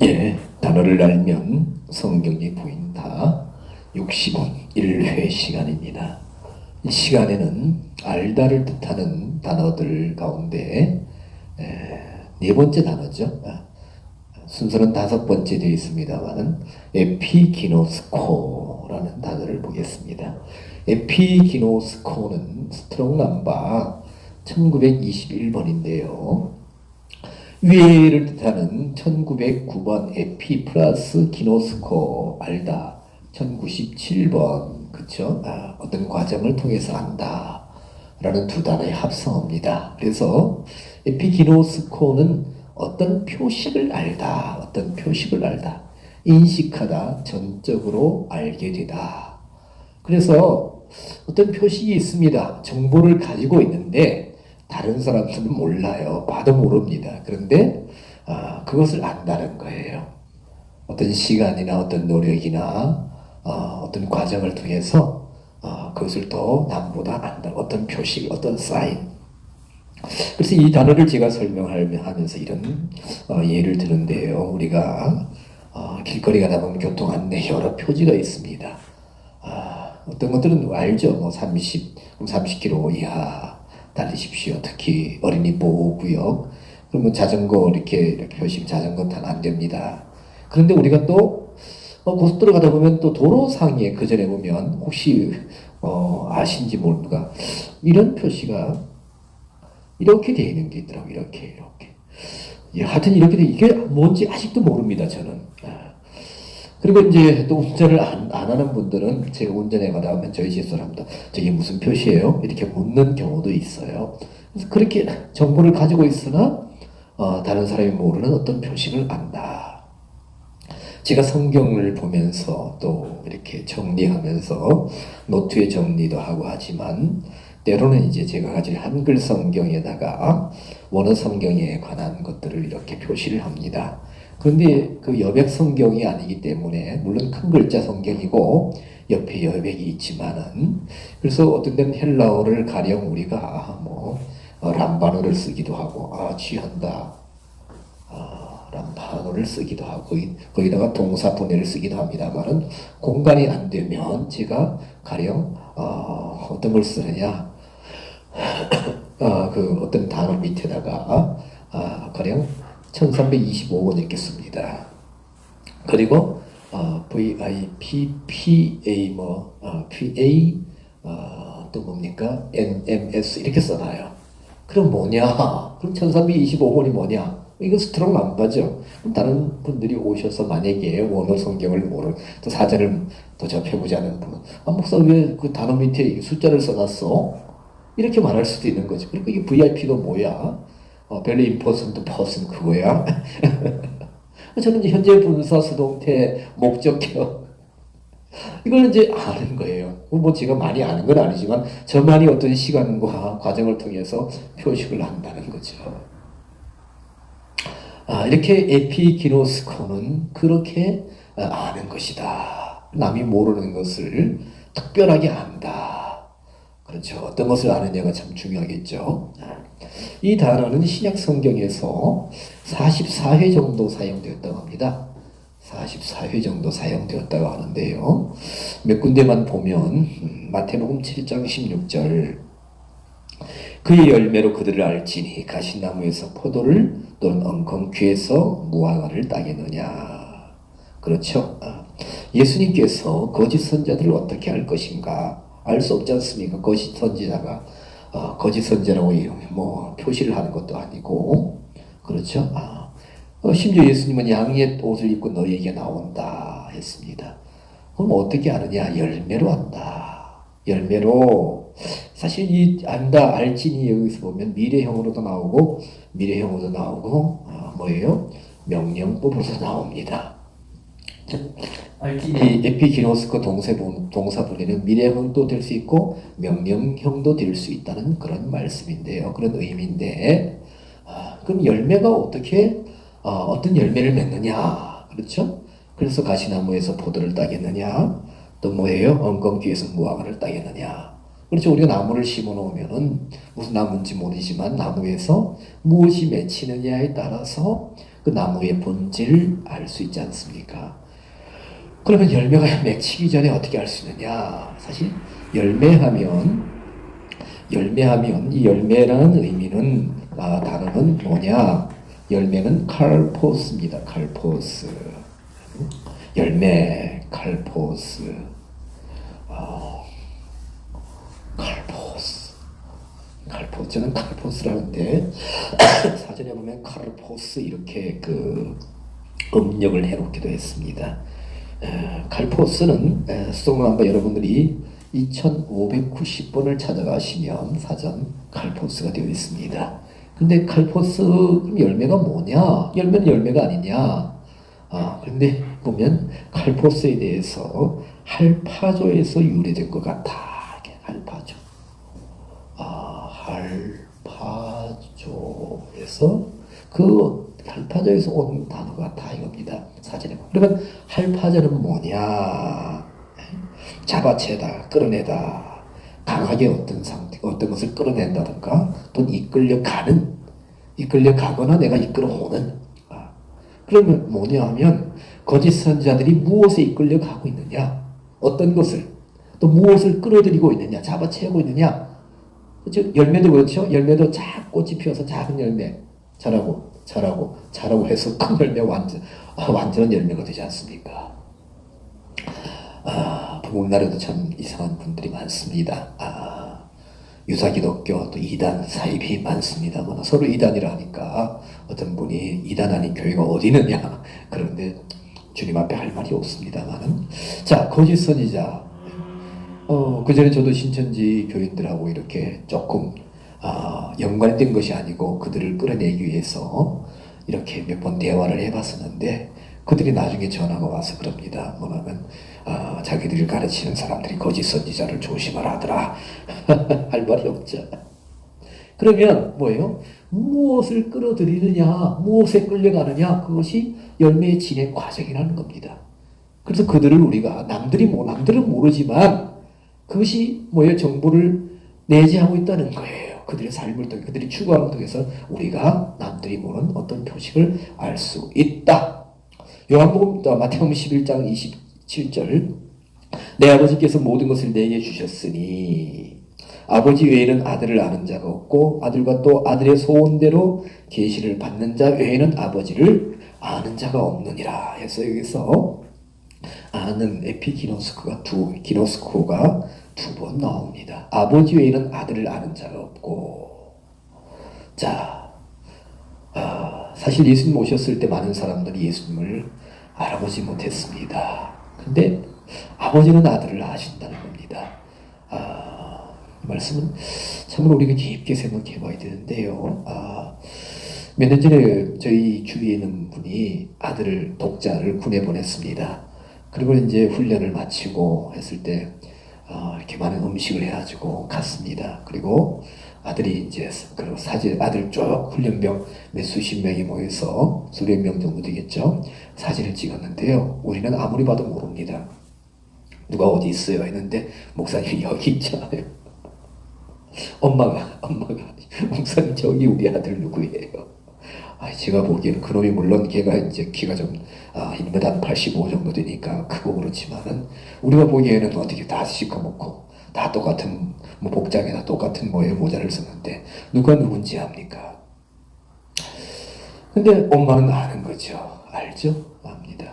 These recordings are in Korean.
예, 단어를 알면 성경이 보인다. 61회 시간입니다. 이 시간에는 알다를 뜻하는 단어들 가운데 네 번째 단어죠. 순서는 다섯 번째 되어 있습니다만 에피기노스코라는 단어를 보겠습니다. 에피기노스코는 스트롱 넘버 1921번인데요. 위에를 뜻하는 1909번 에피 플러스 기노스코 알다 1097번 그쵸? 어떤 과정을 통해서 안다 라는 두 단어의 합성어입니다. 그래서 에피기노스코는 어떤 표식을 알다, 어떤 표식을 알다, 인식하다, 전적으로 알게 되다. 그래서 어떤 표식이 있습니다. 정보를 가지고 있는데 다른 사람들은 몰라요. 봐도 모릅니다. 그런데 그것을 안다는 거예요. 어떤 시간이나 어떤 노력이나 어떤 과정을 통해서 그것을 더 남보다 안다. 어떤 표식, 어떤 사인. 그래서 이 단어를 제가 설명하면서 이런 예를 드는데요. 우리가 길거리 가다 보면 교통 안내 여러 표지가 있습니다. 어떤 것들은 알죠. 뭐 30km 이하 달리십시오. 특히 어린이 보호구역. 그러면 자전거 이렇게 표식 자전거 타면 안 됩니다. 그런데 우리가 또 고속도로 가다 보면 또 도로상에 그 전에 보면 혹시 아신지 모르가 이런 표시가 이렇게 되어 있는 게 있더라고요. 이렇게. 예, 하여튼 이렇게 돼 이게 뭔지 아직도 모릅니다. 저는. 그리고 이제 또 운전을 안 하는 분들은 제가 운전해 가다 보면 저희 집사람도 저게 무슨 표시예요? 이렇게 묻는 경우도 있어요. 그래서 그렇게 정보를 가지고 있으나 다른 사람이 모르는 어떤 표식을 안다. 제가 성경을 보면서 또 이렇게 정리하면서 노트에 정리도 하고 하지만 때로는 이제 제가 가진 한글 성경에다가 원어 성경에 관한 것들을 이렇게 표시를 합니다. 그런데 그 여백 성경이 아니기 때문에 물론 큰 글자 성경이고 옆에 여백이 있지만은 그래서 어떤 데는 헬라어를 가령 우리가 뭐 람바노를 쓰기도 하고 취한다 라는 단어를 쓰기도 하고 거기다가 동사 분해를 쓰기도 합니다만은 공간이 안 되면 제가 가령 어떤 걸 쓰느냐 그 어떤 단어 밑에다가 가령 1325번 읽겠습니다. 그리고 VIPPA PA 또 뭡니까 NMS 이렇게 써놔요. 그럼 뭐냐? 그럼 1325번이 뭐냐? 이거 스트롱 남바죠. 그럼 다른 분들이 오셔서 만약에 원어 성경을 모르는 또 사전을 더 접해보지 않은 분은 목사 왜 그 단어 밑에 숫자를 써놨어? 이렇게 말할 수도 있는 거죠. 그리고 이게 VIP가 뭐야? Very important person 그거야. 저는 이제 현재 분사 수동태 목적격 이걸 이제 아는 거예요. 뭐 제가 많이 아는 건 아니지만 저만이 어떤 시간과 과정을 통해서 표식을 한다는 거죠. 이렇게 에피기노스코는 그렇게 아는 것이다. 남이 모르는 것을 특별하게 안다. 그렇죠. 어떤 것을 아느냐가 참 중요하겠죠. 이 단어는 신약 성경에서 44회 정도 사용되었다고 합니다. 44회 정도 사용되었다고 하는데요. 몇 군데만 보면 마태복음 7장 16절 그의 열매로 그들을 알지니 가시나무에서 포도를 또는 엉겅퀴에서 무화과를 따겠느냐. 그렇죠? 예수님께서 거짓 선자들을 어떻게 알 것인가 알 수 없지 않습니까? 거짓 선지자가 거짓 선자라고 뭐 표시를 하는 것도 아니고 그렇죠? 심지어 예수님은 양의 옷을 입고 너희에게 나온다 했습니다. 그럼 어떻게 아느냐? 열매로 안다. 열매로 사실 이 안다 알지니 여기서 보면 미래형으로도 나오고 미래형으로도 나오고 뭐예요? 명령법으로도 나옵니다. 이 에피기노스코 동사분해는 미래형도 될 수 있고 명령형도 될 수 있다는 그런 말씀인데요. 그런 의미인데 그럼 열매가 어떻게 어떤 열매를 맺느냐 그렇죠? 그래서 가시나무에서 포도를 따겠느냐 또 뭐예요? 엉겅퀴에서 무화과를 따겠느냐 그렇죠. 우리가 나무를 심어 놓으면은 무슨 나무인지 모르지만 나무에서 무엇이 맺히느냐에 따라서 그 나무의 본질을 알 수 있지 않습니까? 그러면 열매가 맺히기 전에 어떻게 알 수 있느냐? 사실 열매하면 이 열매라는 의미는 단어는 뭐냐? 열매는 칼포스입니다. 칼포스. 열매, 칼포스. 칼포스. 칼포스. 저는 칼포스라는데 사전에 보면 칼포스 이렇게 그 음력을 해놓기도 했습니다. 칼포스는 수동로 한번 여러분들이 2590번을 찾아가시면 사전 칼포스가 되어 있습니다. 근데 칼포스 열매가 뭐냐? 열매는 열매가 아니냐? 그런데 보면 칼포스에 대해서 할파조에서 유래된 것 같아. 할파조. 할파조에서 할파조에서 온 단어 같아 이겁니다. 사전에. 그러면 할파조는 뭐냐? 잡아채다, 끌어내다, 강하게 어떤 상태, 어떤 것을 끌어낸다든가, 또 이끌려가거나 내가 이끌어오는. 그러면 뭐냐 하면, 거짓 선지자들이 무엇에 이끌려가고 있느냐? 어떤 것을, 또 무엇을 끌어들이고 있느냐? 잡아채고 있느냐? 즉, 열매도 그렇죠? 열매도 꽃이 피어서 작은 열매, 자라고 해서 큰 열매 완전한 열매가 되지 않습니까? 우리나라에도 참 이상한 분들이 많습니다. 유사기독교 또 이단 사입이 많습니다만 서로 이단이라 하니까 어떤 분이 이단 아닌 교회가 어디 있느냐 그런데 주님 앞에 할 말이 없습니다만은 자 거짓 선지자 그전에 저도 신천지 교인들하고 이렇게 조금 연관된 것이 아니고 그들을 끌어내기 위해서 이렇게 몇 번 대화를 해봤었는데 그들이 나중에 전화가 와서 그럽니다. 뭐냐면 자기들을 가르치는 사람들이 거짓 선지자를 조심하라 하더라. 할 말이 없죠. 그러면 뭐예요? 무엇을 끌어들이느냐, 무엇에 끌려가느냐, 그것이 열매의 진행 과정이라는 겁니다. 그래서 그들을 우리가 남들은 모르지만 그것이 뭐예요? 정보를 내재하고 있다는 거예요. 그들의 삶을 통해, 그들이 추구함을 통해서 우리가 남들이 모르는 어떤 표식을 알 수 있다. 요한복음 마태복음 11장 27절 내 아버지께서 모든 것을 내게 주셨으니 아버지 외에는 아들을 아는 자가 없고 아들과 또 아들의 소원대로 계시를 받는 자 외에는 아버지를 아는 자가 없느니라 해서 여기서 아는 에피기노스코가 두 번 나옵니다. 아버지 외에는 아들을 아는 자가 없고 자 사실 예수님 오셨을 때 많은 사람들이 예수님을 알아보지 못했습니다. 근데 아버지는 아들을 아신다는 겁니다. 말씀은 참으로 우리가 깊게 생각해 봐야 되는데요. 몇 년 전에 저희 주위에 있는 분이 독자를 군에 보냈습니다. 그리고 이제 훈련을 마치고 했을 때 이렇게 많은 음식을 해가지고 갔습니다. 그리고 아들이 이제 아들 쭉 훈련병 수십 명이 모여서 수백 명 정도 되겠죠. 사진을 찍었는데요. 우리는 아무리 봐도 모릅니다. 누가 어디 있어요? 했는데 목사님이 여기 있잖아요. 엄마가 목사님 저기 우리 아들 누구예요? 제가 보기에는 그놈이 물론 걔가 이제 키가 좀 1m 85 정도 되니까 크고 그렇지만은 우리가 보기에는 어떻게 다 시커멓고 다 똑같은 복장에다 똑같은 모자를 썼는데 누가 누군지 압니까? 근데 엄마는 아는 거죠. 알죠? 압니다.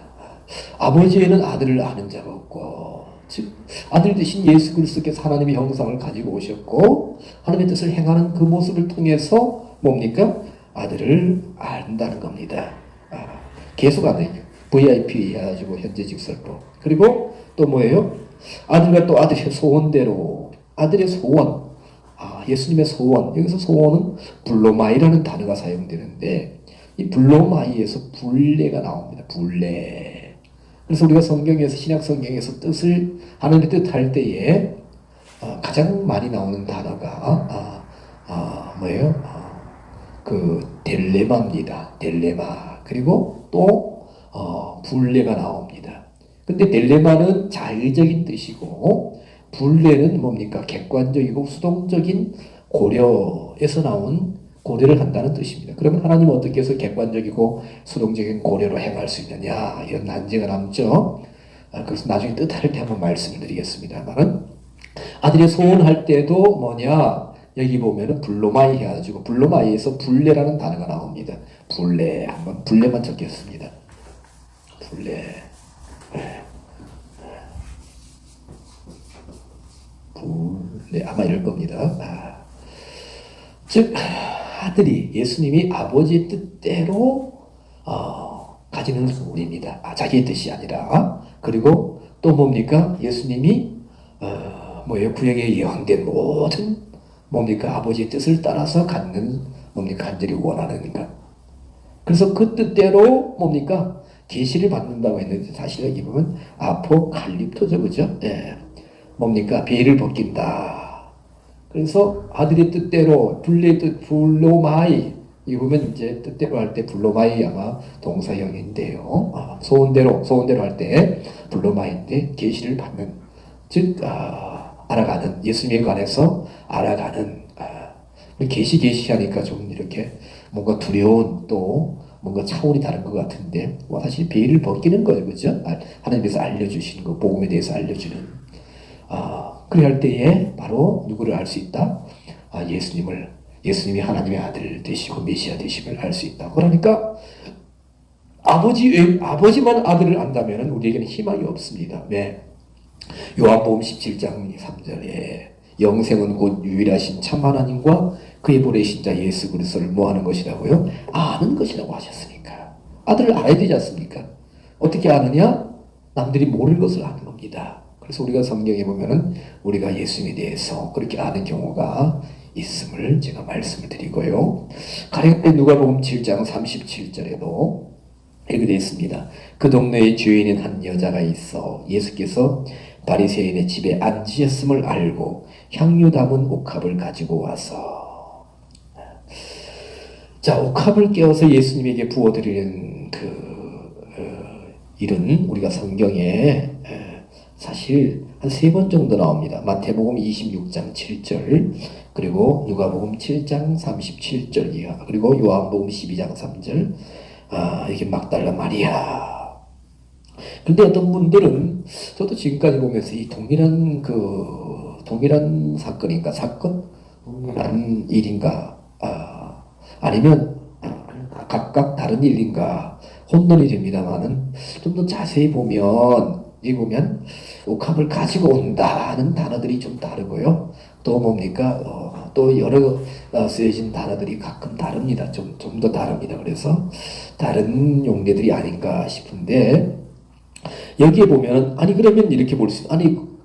아버지에는 아들을 아는 자가 없고 즉 아들 대신 예수 그리스도께서 하나님의 형상을 가지고 오셨고 하나님의 뜻을 행하는 그 모습을 통해서 뭡니까? 아들을 안다는 겁니다. 계속 안 해요. VIP 해가지고 현재직 설법. 그리고 또 뭐예요? 아들과 또 아들의 소원대로 아들의 소원. 예수님의 소원. 여기서 소원은 블로마이라는 단어가 사용되는데 이 블로마이에서 불례가 나옵니다. 불례. 그래서 우리가 성경에서 신약 성경에서 뜻을 하나님의 뜻할 때에 가장 많이 나오는 단어가 뭐예요? 델레마입니다. 델레마. 그리고 또 불례가 나옵니다. 근데 델레마는 자의적인 뜻이고 불례는 뭡니까? 객관적이고 수동적인 고려에서 나온 고려를 한다는 뜻입니다. 그러면 하나님은 어떻게 해서 객관적이고 수동적인 고려로 행할 수 있느냐, 이런 난제가 남죠. 그래서 나중에 뜻할 때 한번 말씀을 드리겠습니다만은, 아들이 소원할 때도 뭐냐, 여기 보면은 블로마이 해가지고 블로마이에서 불례라는 단어가 나옵니다. 불례, 한번 불례만 적겠습니다. 불례, 불례, 아마 이럴 겁니다. 즉 아들이, 예수님이 아버지의 뜻대로 가지는 소원입니다. 자기의 뜻이 아니라. 그리고 또 뭡니까? 예수님이 뭐예요? 구약에 예언된 모든 뭡니까? 아버지의 뜻을 따라서 갖는 뭡니까? 간절히 원하는 것. 그래서 그 뜻대로 뭡니까? 계시를 받는다고 했는데, 사실 여기 보면 아포칼립토죠, 그죠? 예. 뭡니까? 베일을 벗긴다. 그래서 아들의 뜻대로, 불의 뜻, 불로마이, 이 보면 이제 뜻대로 할 때 불로마이 아마 동사형인데요. 소원대로 할 때 불로마이인데, 계시를 받는, 즉 알아가는, 예수님에 관해서 알아가는. 계시하니까 좀 이렇게 뭔가 두려운, 또 뭔가 차원이 다른 것 같은데, 사실 베일을 벗기는 거예요, 그죠? 하나님께서 알려주시는 거, 복음에 대해서 알려주는. 그래 할 때에 바로 누구를 알 수 있다? 예수님이 하나님의 아들 되시고 메시아 되심을 알 수 있다. 그러니까 아버지만 아들을 안다면 우리에게는 희망이 없습니다. 네. 요한복음 17장 3절에 영생은 곧 유일하신 참 하나님과 그의 보내신 자 예수 그리스도를 뭐하는 것이라고요? 아는 것이라고 하셨으니까. 아들을 알아야 되지 않습니까? 어떻게 아느냐? 남들이 모를 것을 아는 겁니다. 그래서 우리가 성경에 보면은 우리가 예수님에 대해서 그렇게 아는 경우가 있음을 제가 말씀을 드리고요. 가령 누가복음 7장 37절에도 이렇게 되어 있습니다. 그 동네에 죄인인 한 여자가 있어 예수께서 바리새인의 집에 앉으셨음을 알고 향유 담은 옥합을 가지고 와서, 자, 옥합을 깨워서 예수님에게 부어드리는 일은 우리가 성경에 사실 한 3번 정도 나옵니다. 마태복음 26장 7절, 그리고 누가복음 7장 37절 이하, 그리고 요한복음 12장 3절. 이게 막달라 마리아. 근데 어떤 분들은, 저도 지금까지 보면서 이 동일한 동일한 일인가, 아니면 각각 다른 일인가 혼돈이 됩니다만은, 좀 더 자세히 보면 옥합을 가지고 온다는 단어들이 좀 다르고요. 또 뭡니까? 또 여러 쓰여진 단어들이 가끔 다릅니다. 좀 더 다릅니다. 그래서 다른 용례들이 아닌가 싶은데, 여기에 보면, 그러면 이렇게 볼 수,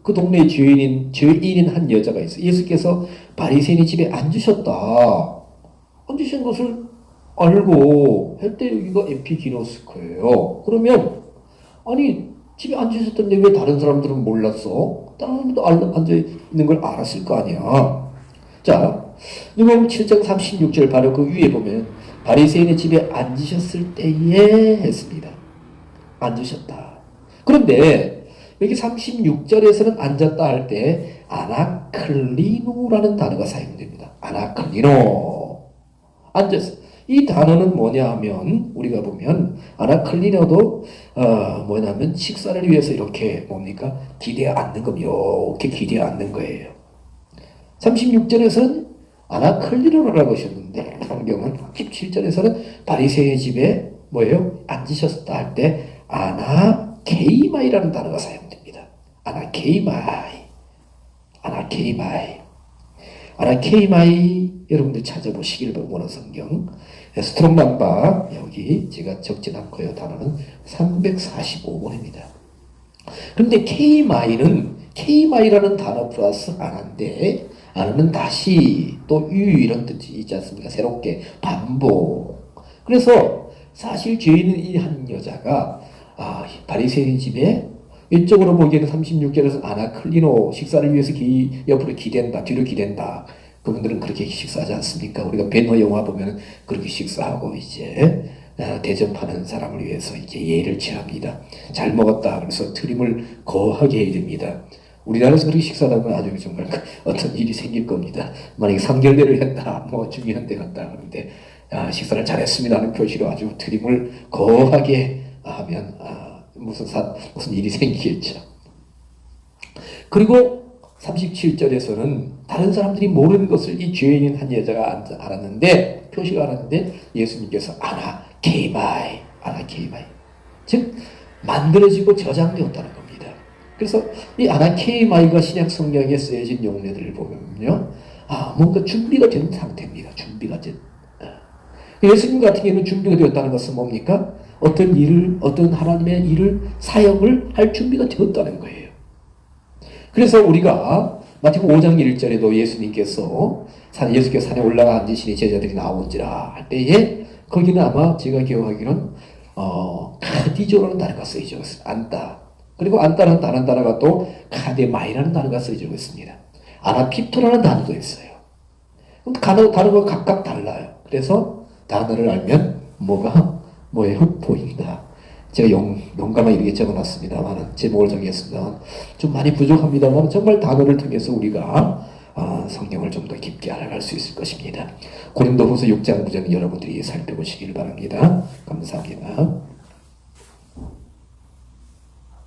그 동네에 죄인인 한 여자가 있어. 예수께서 바리새인의 집에 앉으셨다. 앉으신 것을 알고 할 때 여기가 에피기노스코예요. 그러면, 집에 앉으셨던데 왜 다른 사람들은 몰랐어? 다른 사람도 앉아 있는 걸 알았을 거 아니야. 자, 누가복음 7장 36절 바로 그 위에 보면 바리새인의 집에 앉으셨을 때에 했습니다. 앉으셨다. 그런데 여기 36절에서는 앉았다 할 때 아나클리노라는 단어가 사용됩니다. 아나클리노. 앉았어. 이 단어는 뭐냐 하면, 우리가 보면 아나클리노도 뭐냐면 식사를 위해서 이렇게 뭡니까? 기대어 앉는 거, 이렇게 기대어 앉는 거예요. 36절에서는 아나클리노라고 하셨는데, 성경은 17절에서는 바리새인의 집에 뭐예요? 앉으셨다 할 때 아나케이마이라는 단어가 사용됩니다. 아나케이마이. 여러분들 찾아보시길 원어 성경 스트롱맘바, 여기 제가 적진 않고요. 단어는 345번입니다. 그런데 케이마이라는 단어 플러스 아나인데, 아나는 다시, 또 이런 뜻이 있지 않습니까? 새롭게 반복. 그래서 사실 죄인은 이 한 여자가 바리새인 집에, 이쪽으로 보기에는 36절에서 아나클리노, 식사를 위해서 옆으로 기댄다, 뒤로 기댄다. 그분들은 그렇게 식사하지 않습니까? 우리가 배너 영화 보면 그렇게 식사하고 이제 대접하는 사람을 위해서 이제 예를 취합니다. 잘 먹었다 그래서 트림을 거하게 해야 됩니다. 우리나라에서 그렇게 식사하면 아주 정말 어떤 일이 생길 겁니다. 만약에 상결례를 했다, 뭐 중요한 데 갔다 그러는데 식사를 잘했습니다 하는 표시로 아주 트림을 거하게 하면 무슨 일이 생기겠죠. 그리고 37절에서는 다른 사람들이 모르는 것을 이 죄인인 한 여자가 알았는데, 표시가 알았는데 예수님께서 아나케이마이, 즉 만들어지고 저장되었다는 겁니다. 그래서 이 아나케이마이가 신약 성경에 쓰여진 용례들을 보면요, 뭔가 준비가 된 상태입니다. 준비가 된. 예수님 같은 경우는 준비가 되었다는 것은 뭡니까? 어떤 일을, 어떤 하나님의 일을, 사역을 할 준비가 되었다는 거예요. 그래서 우리가 마태복음 5장 1절에도 예수께서 산에 올라가 앉으시니 제자들이 나오는지라 할 때에, 거기는 아마 제가 기억하기로는 카디조라는 단어가 쓰여져 있습니다. 안다. 그리고 안다라는 다른 단어가 또 카데마이라는 단어가 쓰여져 있습니다. 아나피토라는 단어도 있어요. 단어가 각각 달라요. 그래서 단어를 알면 뭐예요? 보인다. 제가 용감하게 이렇게 적어놨습니다만, 제목을 정했습니다. 좀 많이 부족합니다만, 정말 단어를 통해서 우리가 성경을 좀 더 깊게 알아갈 수 있을 것입니다. 고린도후서 6장 9장 여러분들이 살펴보시길 바랍니다. 감사합니다.